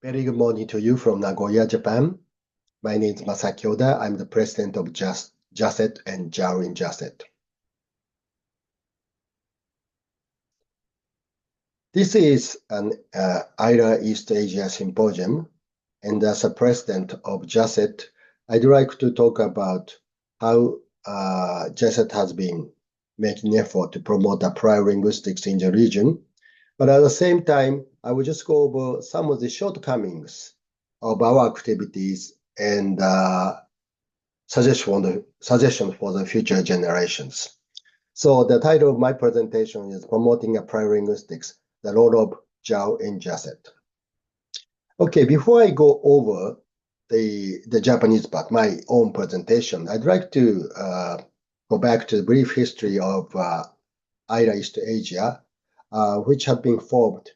Very good morning to you from Nagoya, Japan. My name is Masaki Oda. I'm the president of JACET and JAO in JACET. This is an AILA East Asia Symposium, and as a president of JACET, I'd like to talk about how JACET has been making effort to promote applied linguistics in the region. But at the same time, I will just go over some of the shortcomings of our activities and suggestions for the future generations. So the title of my presentation is Promoting Applied Linguistics, the Role of JAO in JACET. Okay, before I go over the Japanese part, my own presentation, I'd like to go back to the brief history of AILA East Asia, which had been formed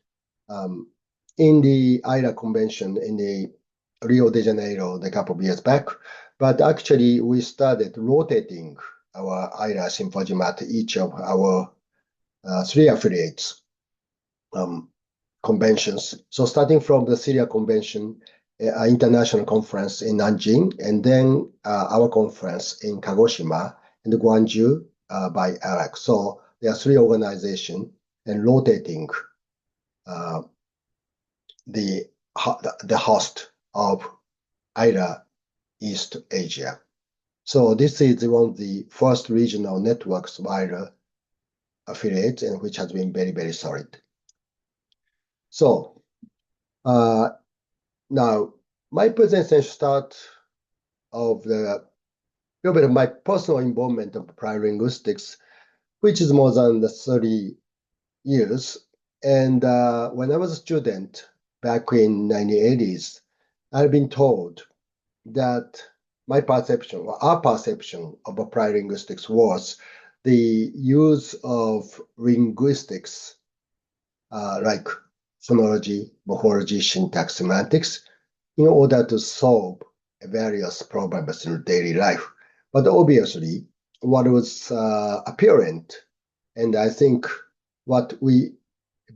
in the AILA convention in the Rio de Janeiro a couple of years back. But actually, we started rotating our AILA symposium at each of our three affiliates conventions. So starting from the Syria Convention, international conference in Nanjing, and then our conference in Kagoshima and Gwangju by ALAC. So there are three organizations and rotating the host of AILA East Asia. So this is one of the first regional networks of AILA affiliates, and which has been very, very solid. So now my presentation starts of the little bit of my personal involvement of applied linguistics, which is more than 30 years. And when I was a student back in 1980s, I've been told that my perception, or our perception of applied linguistics was the use of linguistics like phonology, morphology, syntax, semantics, in order to solve various problems in daily life. But obviously, what was apparent, and I think what we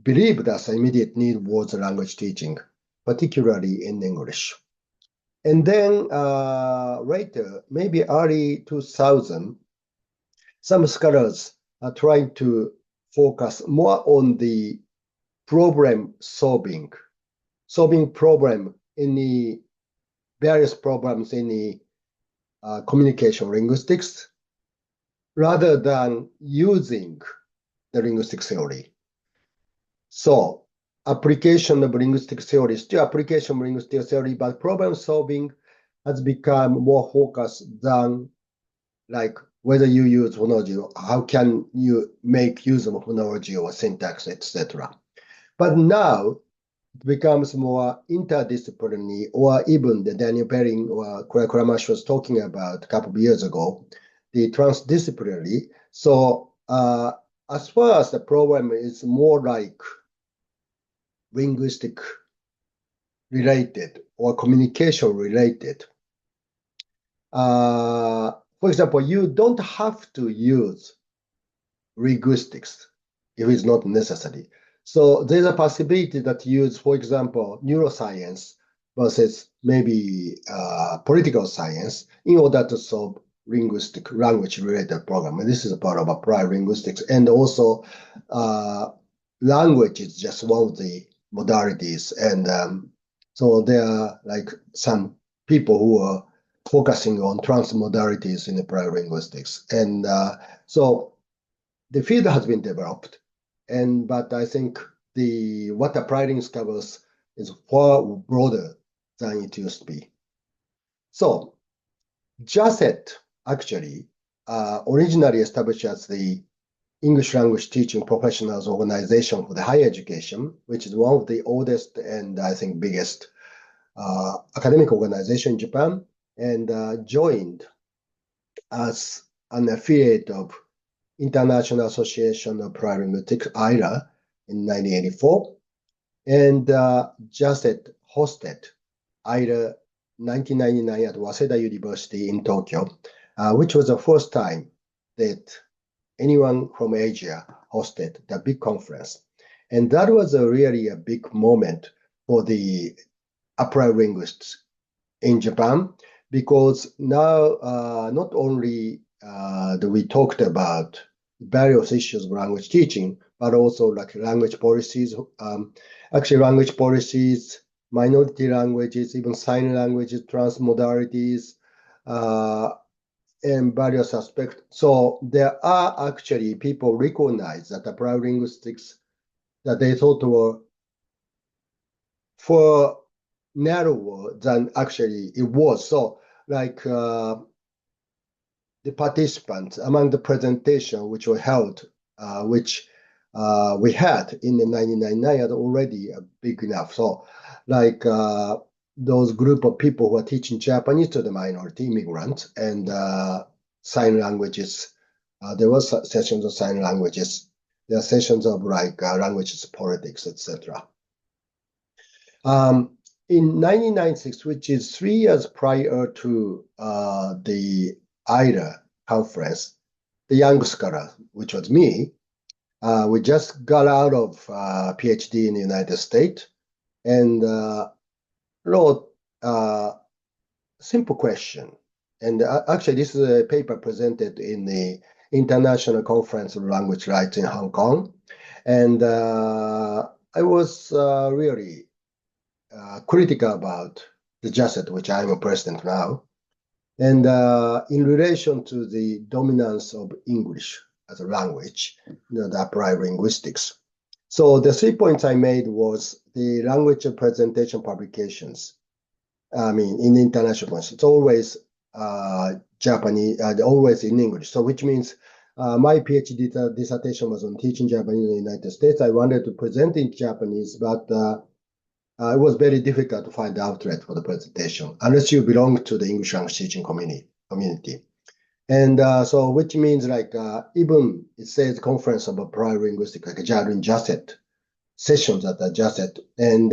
believed as immediate need was language teaching, particularly in English. And then later, maybe early 2000, some scholars are trying to focus more on the problem solving problem in the various problems in the communication linguistics, rather than using the linguistic theory. So application of linguistic theory, still application of linguistic theory, but problem solving has become more focused than like whether you use phonology, how can you make use of phonology or syntax, etc. But now it becomes more interdisciplinary, or even the Daniel Perrin or Kuramash was talking about a couple of years ago, the transdisciplinary. So as far as the problem is more like linguistic related or communication related. For example, you don't have to use linguistics if it's not necessary. So there's a possibility that you use, for example, neuroscience versus maybe political science in order to solve linguistic language-related problem. And this is a part of applied linguistics. And also, language is just one of the modalities. And so there are like some people who are focusing on transmodalities in applied linguistics. And so the field has been developed. But I think what applied linguistics covers is far broader than it used to be. So JACET actually originally established as the English language teaching professionals organization for the higher education, which is one of the oldest and I think biggest academic organization in Japan, and joined as an affiliate of International Association of Applied Linguistics, AILA, in 1984. And JACET hosted AILA 1999 at Waseda University in Tokyo, which was the first time that anyone from Asia hosted the big conference. And that was really a big moment for the applied linguists in Japan, because now not only that we talked about various issues of language teaching, but also like language policies, actually language policies, minority languages, even sign languages, transmodalities, and various aspects. So there are actually people recognize that applied linguistics that they thought were for narrower than actually it was. So like the participants among the presentation which were held, which we had in the 1999 are already big enough. So like those group of people who are teaching Japanese to the minority immigrants and sign languages, there was sessions of sign languages. There are sessions of like languages, politics, etc. In 1996, which is 3 years prior to the AILA conference, the young scholar, which was me, we just got out of PhD in the United States and wrote a simple question. And actually, this is a paper presented in the International Conference on Language Rights in Hong Kong. And I was really critical about the JACET, which I'm a president now, and in relation to the dominance of English as a language, the applied linguistics. So the 3 points I made was the language presentation publications. I mean, in international ones, it's always Japanese, always in English. So which means my PhD dissertation was on teaching Japanese in the United States. I wanted to present in Japanese, but it was very difficult to find the outlet for the presentation unless you belong to the English language teaching community. And so, which means like even it says conference of applied linguistics, like JACET sessions at the JACET, and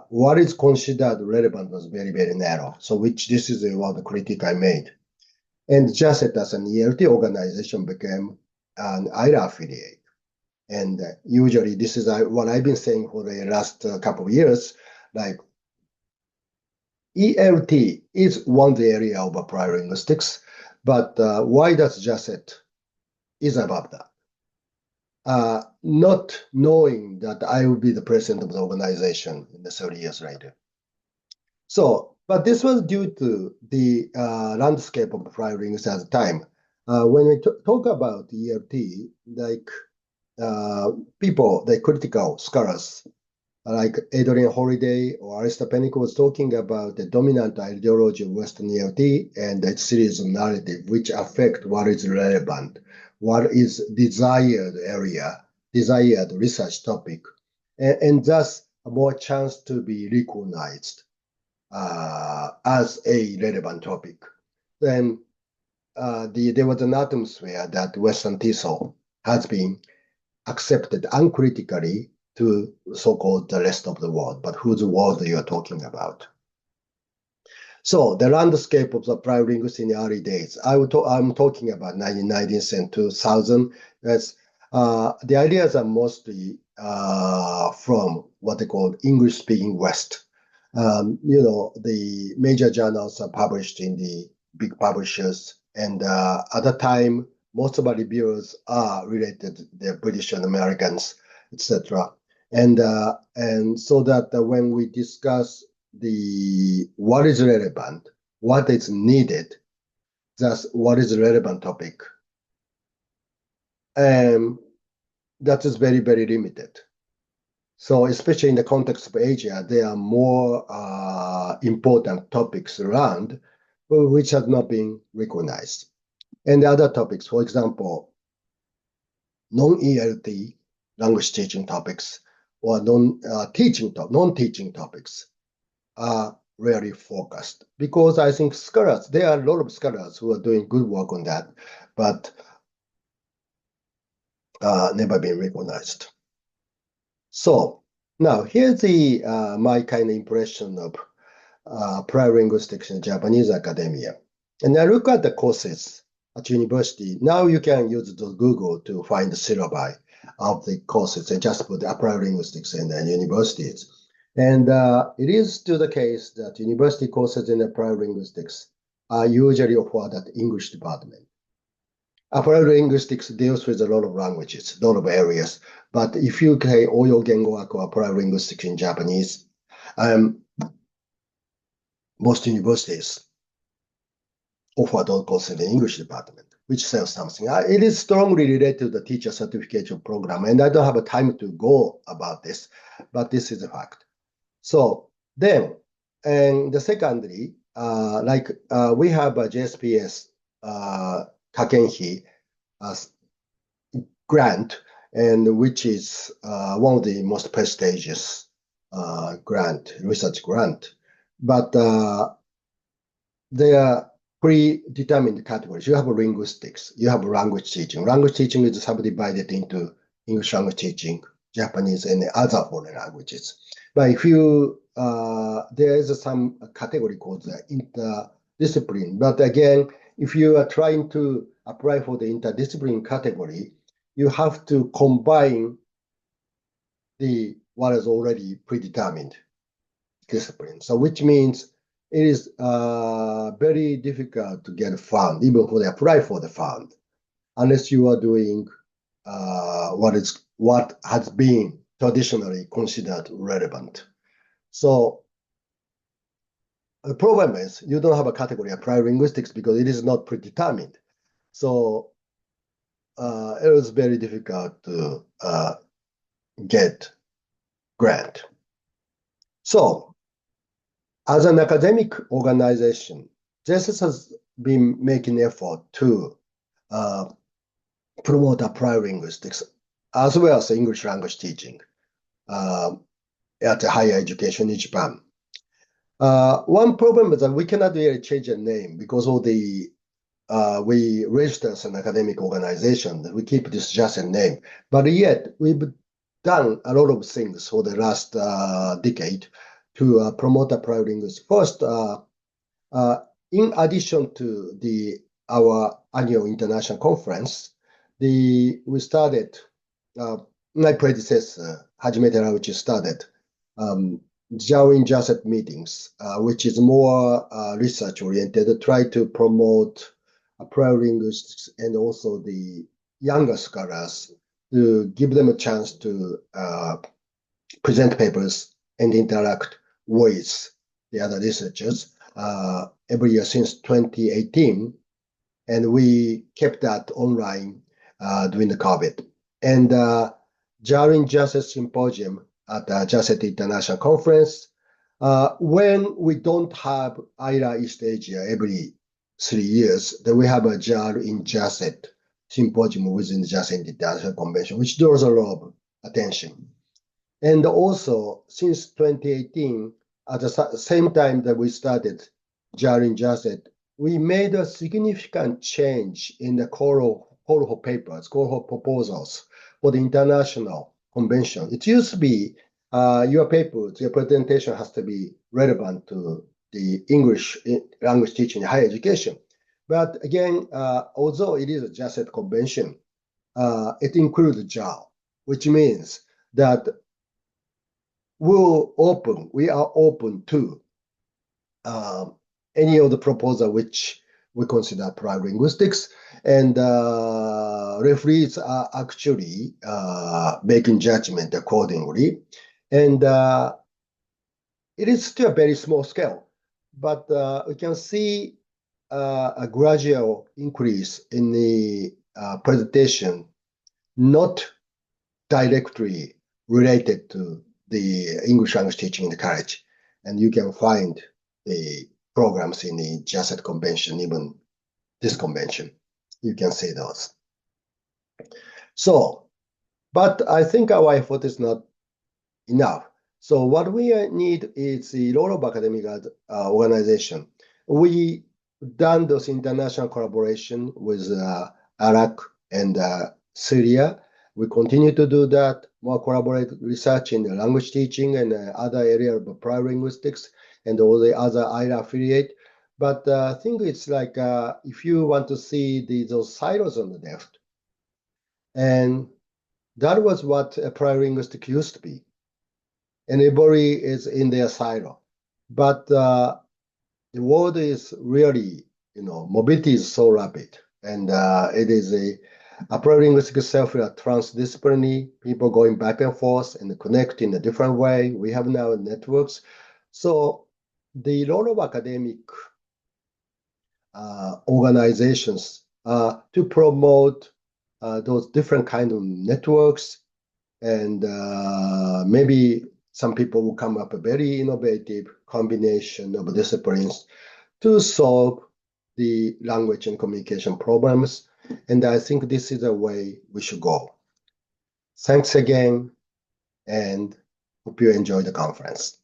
what is considered relevant was very, very narrow. So, which this is one of the critique I made. And JACET as an ELT organization became an AILA affiliate. And usually this is what I've been saying for the last couple of years, like ELT is one area of applied linguistics, but why does JACET is above that? Not knowing that I will be the president of the organization in the 30 years later. So, but this was due to the landscape of applied linguistics at the time. When we talk about ELT, like people, the critical scholars, like Adrian Holiday or Alistair Pennick was talking about the dominant ideology of Western ELT and its series of narrative which affect what is relevant, what is desired area, desired research topic, and thus a more chance to be recognized as a relevant topic. Then there was an atmosphere that Western TESOL has been accepted uncritically to so-called the rest of the world, but whose world you are talking about. So the landscape of the applied linguistics in the early days, I'm talking about 1990s and 2000. The ideas are mostly from what they call English-speaking West. The major journals are published in the big publishers, and at the time, most of our reviewers are related, they're British and Americans, etc. And so that when we discuss what is relevant, what is needed, that's what is a relevant topic, that is very, very limited. So especially in the context of Asia, there are more important topics around which have not been recognized. And the other topics, for example, non-ELT language teaching topics or non-teaching topics are rarely focused, because I think scholars, there are a lot of scholars who are doing good work on that, but never been recognized. So now here's my kind of impression of applied linguistics in Japanese academia. And I look at the courses at university. Now you can use the Google to find the syllabi of the courses and just put applied linguistics in the universities. And it is still the case that university courses in applied linguistics are usually offered at English department. Applied linguistics deals with a lot of languages, a lot of areas. But if you say Oyo Gengo or applied linguistics in Japanese, most universities offer those courses in the English department, which says something. It is strongly related to the teacher certification program, and I don't have a time to go about this, but this is a fact. So then, and the secondly, we have a JSPS Kakenhi grant, and which is one of the most prestigious research grant. But they are predetermined categories. You have linguistics, you have language teaching. Language teaching is subdivided into English language teaching, Japanese, and other foreign languages. But if you, there is some category called interdiscipline. But again, if you are trying to apply for the interdiscipline category, you have to combine what is already predetermined discipline. So which means it is very difficult to get a fund, even for the apply for the fund, unless you are doing what has been traditionally considered relevant. So the problem is you don't have a category applied linguistics because it is not predetermined. So it was very difficult to get grant. So as an academic organization, JACET has been making effort to promote applied linguistics as well as English language teaching at higher education in Japan. One problem is that we cannot really change the name because of the we register as an academic organization. We keep this JACET name, but yet we've done a lot of things for the last decade to promote applied linguistics. First, in addition to our annual international conference, we started, my predecessor, Hajime Terauchi, started Join JACET meetings, which is more research-oriented, to try to promote applied linguistics and also the younger scholars to give them a chance to present papers and interact with the other researchers every year since 2018. And we kept that online during the COVID. And during JACET Symposium at the JACET International Conference, when we don't have AILA East Asia every 3 years, then we have a JAR in JACET Symposium within the JACET International Convention, which draws a lot of attention. And also, since 2018, at the same time that we started JAR in JACET, we made a significant change in the call for papers, call for proposals for the international convention. It used to be your papers, your presentation has to be relevant to the English language teaching in higher education. But again, although it is a JACET convention, it includes JAR, which means that we are open to any of the proposal which we consider applied linguistics, and referees are actually making judgment accordingly. And it is still a very small scale, but we can see a gradual increase in the presentation, not directly related to the English language teaching in the college. And you can find the programs in the JACET convention, even this convention. You can see those. So, but I think our effort is not enough. So what we need is a lot of academic organization. We done those international collaboration with Iraq and Syria. We continue to do that, more collaborative research in the language teaching and other area of applied linguistics and all the other AILA affiliate. But I think it's like if you want to see those silos on the left, and that was what applied linguistics used to be. and everybody is in their silo. But the world is really, mobility is so rapid, and it is a applied linguistic self transdisciplinary, people going back and forth and connect in a different way. We have now networks. So the role of academic organizations to promote those different kind of networks, and maybe some people will come up a very innovative combination of disciplines to solve the language and communication problems. And I think this is the way we should go. Thanks again, and hope you enjoy the conference.